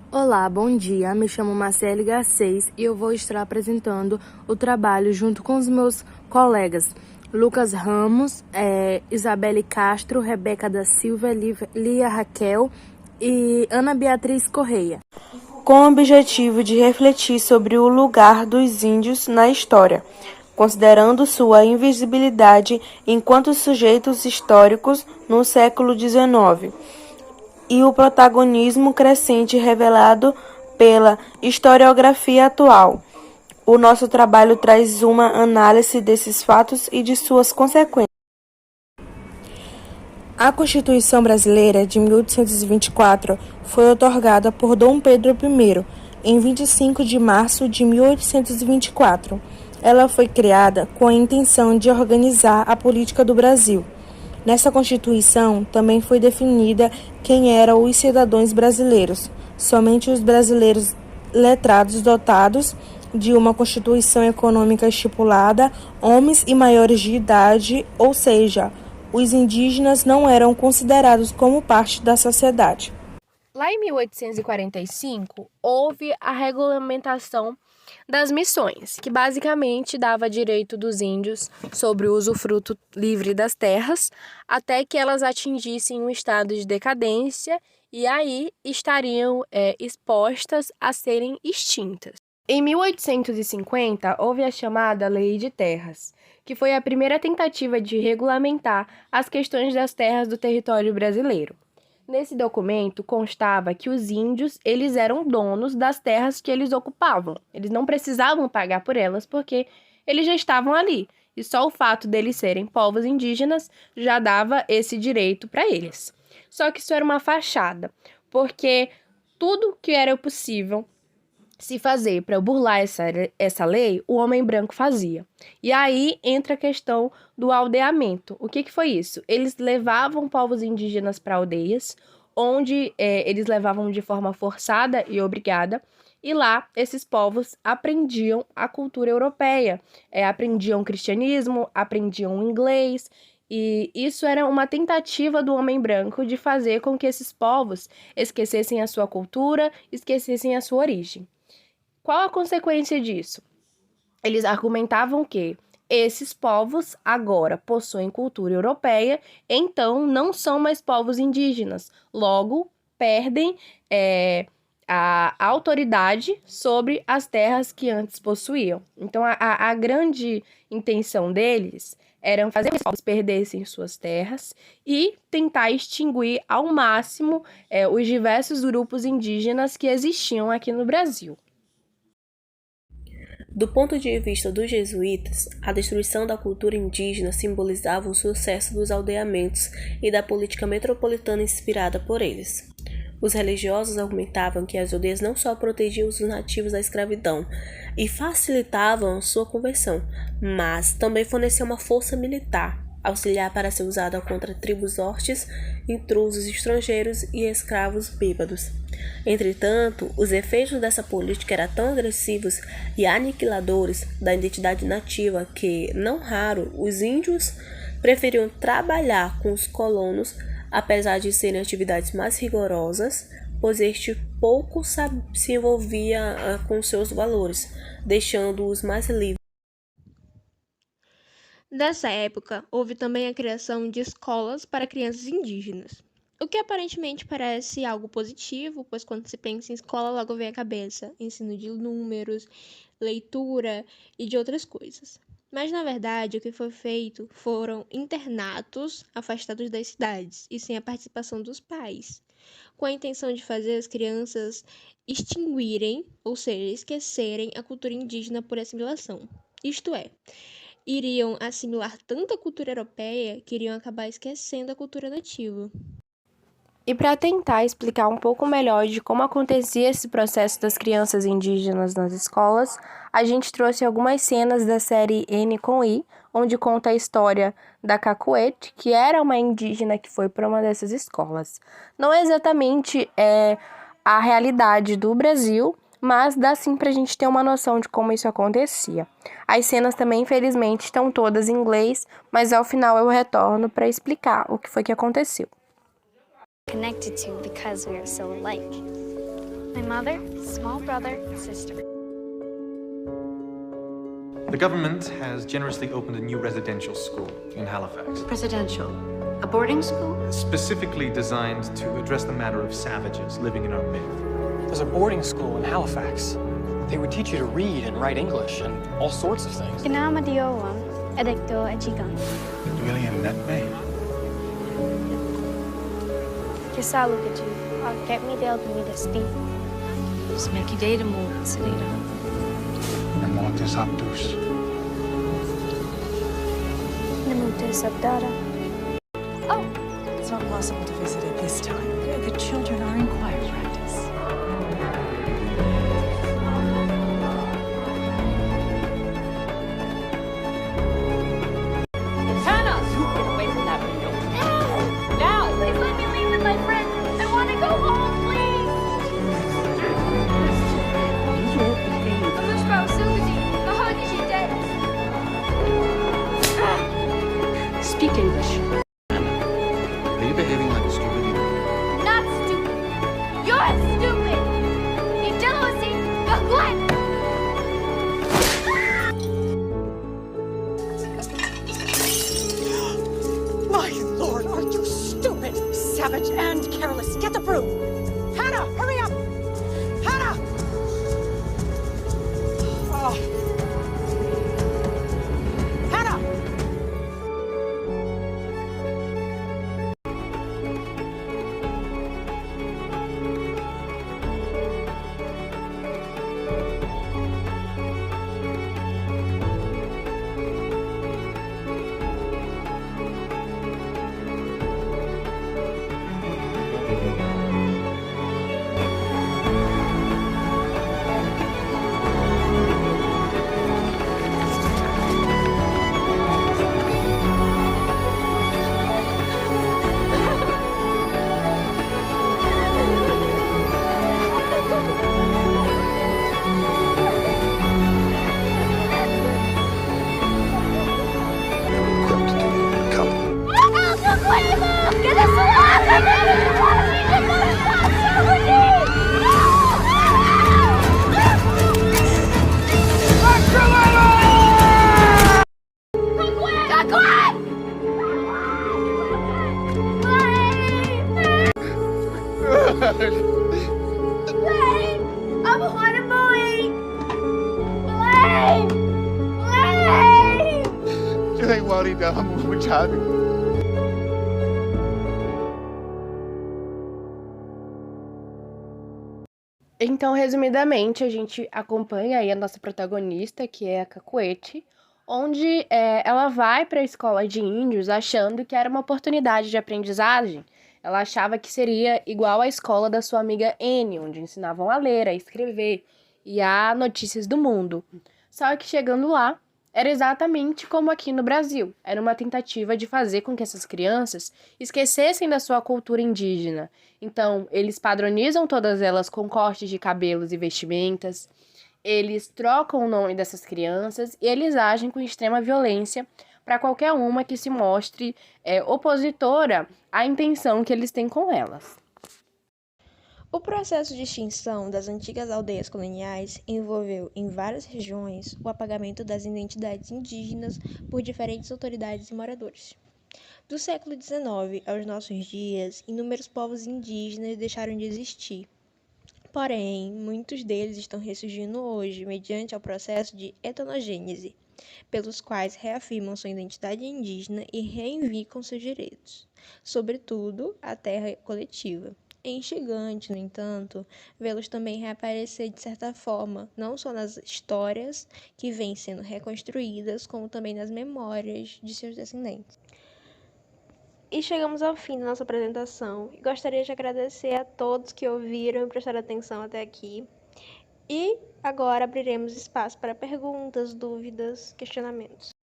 Olá, bom dia. Me chamo Marcele Garcês e eu vou estar apresentando o trabalho junto com os meus colegas Lucas Ramos, Isabelle Castro, Rebeca da Silva, Lia Raquel e Ana Beatriz Correia, com o objetivo de refletir sobre o lugar dos índios na história, considerando sua invisibilidade enquanto sujeitos históricos no século XIX. E o protagonismo crescente revelado pela historiografia atual. O nosso trabalho traz uma análise desses fatos e de suas consequências. A Constituição Brasileira de 1824 foi otorgada por Dom Pedro I em 25 de março de 1824. Ela foi criada com a intenção de organizar a política do Brasil. Nessa Constituição também foi definida quem eram os cidadãos brasileiros. Somente os brasileiros letrados dotados de uma Constituição econômica estipulada, homens e maiores de idade, ou seja, os indígenas não eram considerados como parte da sociedade. Lá em 1845, houve a regulamentação das missões, que basicamente dava direito dos índios sobre o usufruto livre das terras, até que elas atingissem um estado de decadência e aí estariam expostas a serem extintas. Em 1850, houve a chamada Lei de Terras, que foi a primeira tentativa de regulamentar as questões das terras do território brasileiro. Nesse documento constava que os índios, eles eram donos das terras que eles ocupavam. Eles não precisavam pagar por elas porque eles já estavam ali. E só o fato deles serem povos indígenas já dava esse direito para eles. Só que isso era uma fachada, porque tudo que era possível se fazer para burlar essa lei, o homem branco fazia. E aí entra a questão do aldeamento. O que foi isso? Eles levavam povos indígenas para aldeias, onde eles levavam de forma forçada e obrigada, e lá esses povos aprendiam a cultura europeia, aprendiam o cristianismo, aprendiam o inglês, e isso era uma tentativa do homem branco de fazer com que esses povos esquecessem a sua cultura, esquecessem a sua origem. Qual a consequência disso? Eles argumentavam que esses povos agora possuem cultura europeia, então não são mais povos indígenas, logo perdem a autoridade sobre as terras que antes possuíam. Então a grande intenção deles era fazer com que os povos perdessem suas terras e tentar extinguir ao máximo os diversos grupos indígenas que existiam aqui no Brasil. Do ponto de vista dos jesuítas, a destruição da cultura indígena simbolizava o sucesso dos aldeamentos e da política metropolitana inspirada por eles. Os religiosos argumentavam que as aldeias não só protegiam os nativos da escravidão e facilitavam sua conversão, mas também forneciam uma força militar, auxiliar para ser usada contra tribos hostis, intrusos estrangeiros e escravos bêbados. Entretanto, os efeitos dessa política eram tão agressivos e aniquiladores da identidade nativa que, não raro, os índios preferiam trabalhar com os colonos, apesar de serem atividades mais rigorosas, pois este pouco se envolvia com seus valores, deixando-os mais livres. Nessa época, houve também a criação de escolas para crianças indígenas, o que aparentemente parece algo positivo, pois quando se pensa em escola, logo vem à cabeça ensino de números, leitura e de outras coisas. Mas, na verdade, o que foi feito foram internatos afastados das cidades e sem a participação dos pais, com a intenção de fazer as crianças extinguirem, ou seja, esquecerem a cultura indígena por assimilação. Isto é, iriam assimilar tanta cultura europeia que iriam acabar esquecendo a cultura nativa. E para tentar explicar um pouco melhor de como acontecia esse processo das crianças indígenas nas escolas, a gente trouxe algumas cenas da série N com I, onde conta a história da Cacuete, que era uma indígena que foi para uma dessas escolas. Não é exatamente a realidade do Brasil, mas dá sim pra gente ter uma noção de como isso acontecia. As cenas também, infelizmente, estão todas em inglês, mas ao final eu retorno para explicar o que foi que aconteceu. Connected to because we are so alike. My mother, small brother, sister. The government has generously opened a new residential school in Halifax. Residential. A boarding school? Specifically designed to address the matter of savages living in our midst. There's a boarding school in Halifax. They would teach you to read and write English and all sorts of things. Kinama Diowa, Edecto Echigan. Really in that name? Kisalukati, get me del to me the steep. Smeki data mo, Salida. Namotes Abdus. Namute Sabdara. Oh, it's not possible to visit at this time. The children are in choir practice. Hannah! Get away from that window. Now! Please let me leave with my friends. I want to go home, please. Wishbow, Susie, the hug is dead. Speak English. Are you behaving like a stupid idiot? Not stupid. You're stupid. The jealousy, the glut. My lord, are you stupid, savage, and careless? Get the broom! Hannah, hurry up! Hannah! Oh. Hannah! Get us I'm a hard boy. Chứ anh qua đi đã muốn trả được. Então, resumidamente, a gente acompanha aí a nossa protagonista, que é a Cacuete, onde ela vai para a escola de índios achando que era uma oportunidade de aprendizagem. Ela achava que seria igual à escola da sua amiga Anne, onde ensinavam a ler, a escrever e a notícias do mundo. Só que chegando lá, era exatamente como aqui no Brasil. Era uma tentativa de fazer com que essas crianças esquecessem da sua cultura indígena. Então, eles padronizam todas elas com cortes de cabelos e vestimentas, eles trocam o nome dessas crianças e eles agem com extrema violência para qualquer uma que se mostre opositora à intenção que eles têm com elas. O processo de extinção das antigas aldeias coloniais envolveu, em várias regiões, o apagamento das identidades indígenas por diferentes autoridades e moradores. Do século XIX aos nossos dias, inúmeros povos indígenas deixaram de existir. Porém, muitos deles estão ressurgindo hoje mediante ao processo de etnogênese, pelos quais reafirmam sua identidade indígena e reivindicam seus direitos, sobretudo a terra coletiva. É instigante, no entanto, vê-los também reaparecer de certa forma, não só nas histórias que vêm sendo reconstruídas, como também nas memórias de seus descendentes. E chegamos ao fim da nossa apresentação. E gostaria de agradecer a todos que ouviram e prestaram atenção até aqui. E agora abriremos espaço para perguntas, dúvidas, questionamentos.